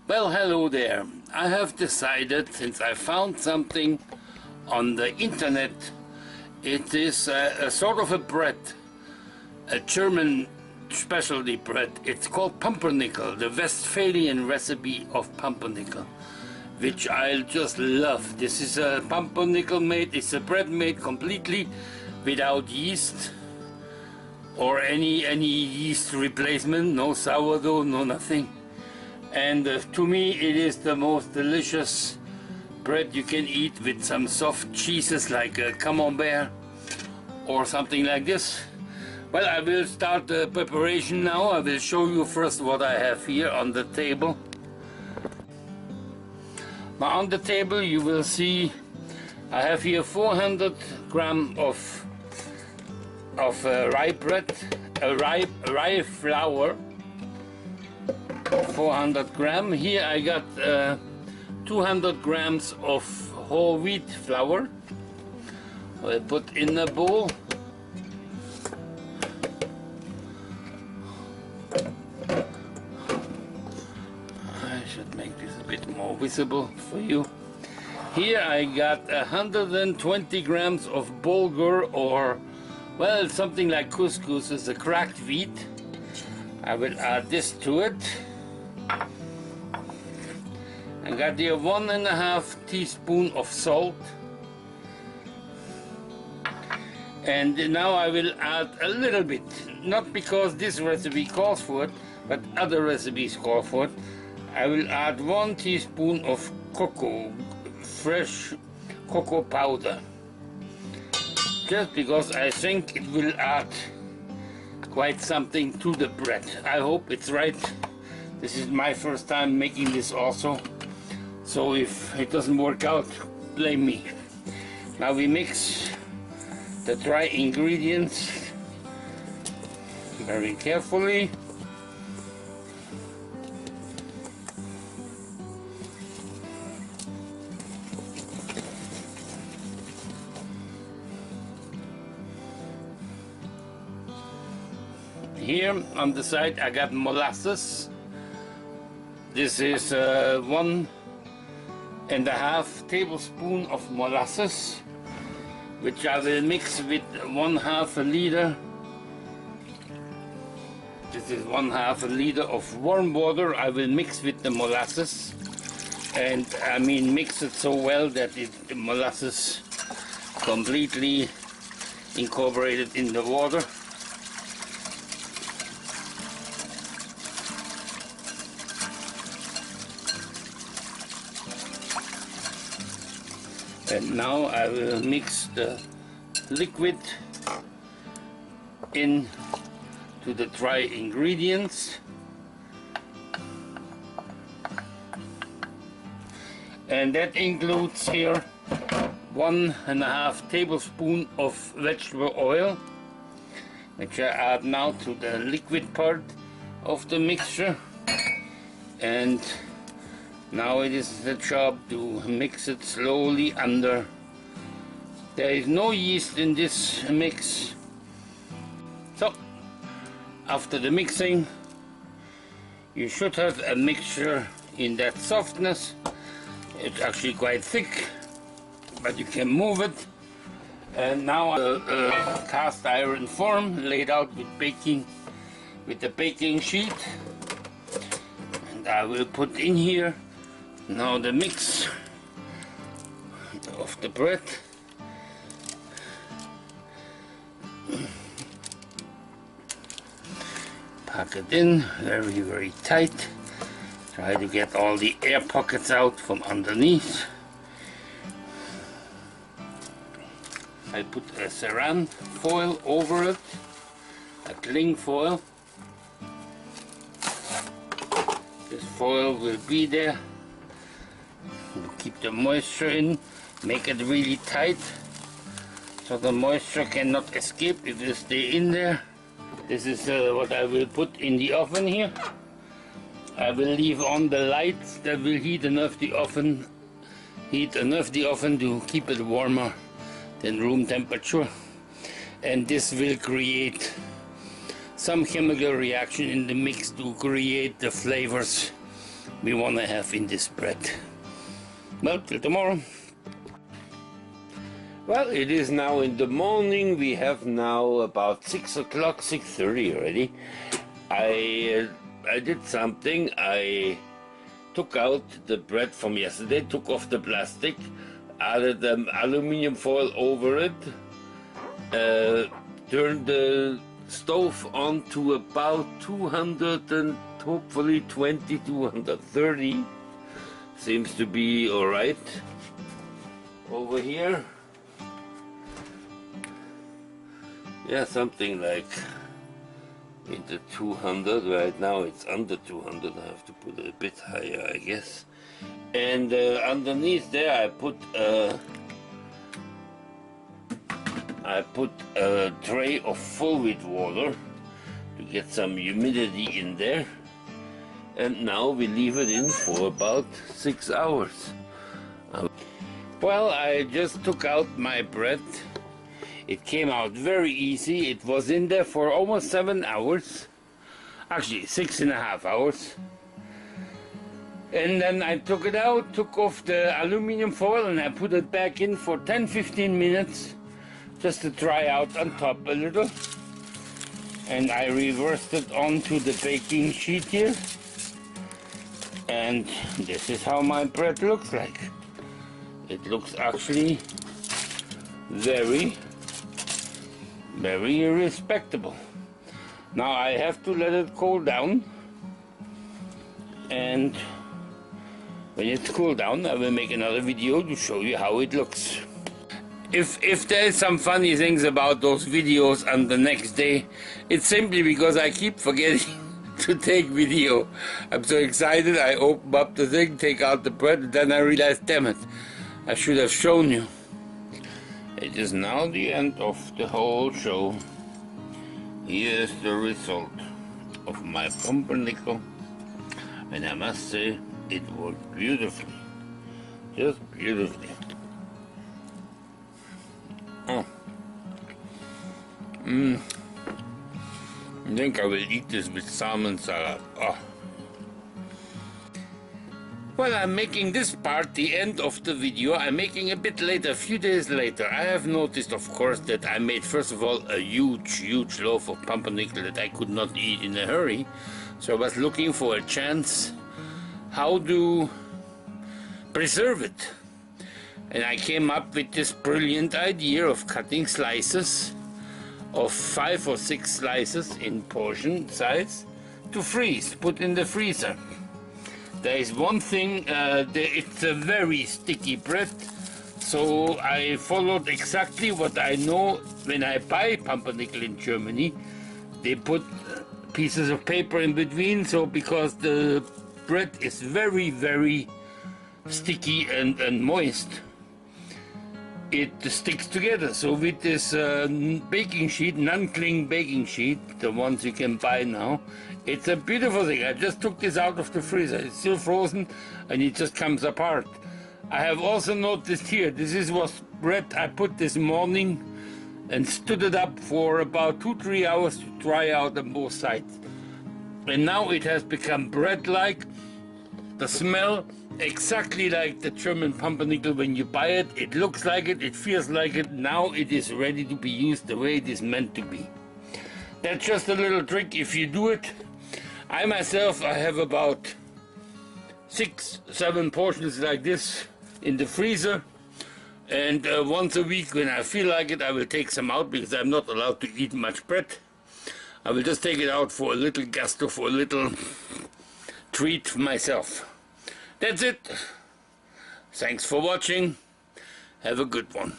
Well, hello there. I have decided, since I found something on the internet, it is a sort of a bread, a German specialty bread. It's called pumpernickel, the Westphalian recipe of pumpernickel, which I just love. This is a pumpernickel made, it's a bread made completely without yeast or any yeast replacement, no sourdough, no nothing. And to me it is the most delicious bread you can eat with some soft cheeses like a camembert or something like this. Well, I will start the preparation now. I will show you first what I have here on the table. Now on the table you will see I have here 400 grams of rye bread, rye flour, 400 grams. Here I got 200 grams of whole wheat flour. I put in a bowl. I should make this a bit more visible for you. Here I got 120 grams of bulgur, or well, something like couscous, is a cracked wheat. I will add this to it. I got here 1.5 teaspoons of salt. And now I will add a little bit, not because this recipe calls for it, but other recipes call for it. I will add 1 teaspoon of cocoa, fresh cocoa powder. Just because I think it will add quite something to the bread. I hope it's right. This is my first time making this also. So if it doesn't work out, blame me. Now we mix the dry ingredients very carefully. Here on the side I got molasses. This is 1.5 tablespoons of molasses, which I will mix with 1/2 liter. This is 1/2 liter of warm water. I will mix with the molasses, and I mean mix it so well that the molasses completely incorporated in the water. And now I will mix the liquid in to the dry ingredients. And that includes here 1.5 tablespoons of vegetable oil, which I add now to the liquid part of the mixture. And now it is the job to mix it slowly under. There is no yeast in this mix. So, after the mixing, you should have a mixture in that softness. It's actually quite thick, but you can move it. And now a cast iron form laid out with the baking sheet. And I will put in here now the mix of the bread. Pack it in very, very tight. Try to get all the air pockets out from underneath. I put a saran foil over it, a cling foil. This foil will be there. Keep the moisture in, make it really tight so the moisture cannot escape. It will stay in there. This is what I will put in the oven here. I will leave on the lights that will heat enough the oven to keep it warmer than room temperature. And this will create some chemical reaction in the mix to create the flavors we want to have in this bread. Well, till tomorrow. Well, it is now in the morning. We have now about 6 o'clock, 6:30 already. I did something. I took out the bread from yesterday, took off the plastic, added aluminum foil over it, turned the stove on to about 200 and hopefully 20, 230. Seems to be all right. Over here, yeah, something like into 200. Right now it's under 200. I have to put it a bit higher, I guess. And underneath there I put a tray of full with water to get some humidity in there. And now we leave it in for about 6 hours. Well, I just took out my bread. It came out very easy. It was in there for almost 7 hours. Actually, 6.5 hours. And then I took it out, took off the aluminum foil, and I put it back in for 10-15 minutes just to dry out on top a little. And I reversed it onto the baking sheet here. And this is how my bread looks like. It looks actually very, very respectable. Now I have to let it cool down, and when it's cooled down I will make another video to show you how it looks. If there is some funny things about those videos on the next day, it's simply because I keep forgetting to take video. I'm so excited, I open up the thing, take out the bread, and then I realize, damn it, I should have shown you. It is now the end of the whole show. Here's the result of my pumpernickel, and I must say it worked beautifully, just beautifully. I think I will eat this with salmon salad. Oh. Well, I'm making this part the end of the video. I'm making a bit later, a few days later. I have noticed, of course, that I made, first of all, a huge loaf of pumpernickel that I could not eat in a hurry. So I was looking for a chance how to preserve it. And I came up with this brilliant idea of cutting slices of 5 or 6 slices in portion size to freeze, put in the freezer. There is one thing, it's a very sticky bread, so I followed exactly what I know when I buy pumpernickel in Germany. They put pieces of paper in between, so because the bread is very, very sticky and moist, it sticks together. So with this baking sheet, non-cling baking sheet, the ones you can buy now, it's a beautiful thing. I just took this out of the freezer. It's still frozen and it just comes apart. I have also noticed here, this was bread I put this morning and stood it up for about 2-3 hours to dry out on both sides. And now it has become bread-like. The smell exactly like the German pumpernickel when you buy it. It looks like it, it feels like it. Now it is ready to be used the way it is meant to be. That's just a little trick if you do it. I myself, I have about 6-7 portions like this in the freezer, and once a week when I feel like it, I will take some out because I'm not allowed to eat much bread. I will just take it out for a little gusto, for a little treat for myself. That's it. Thanks for watching. Have a good one.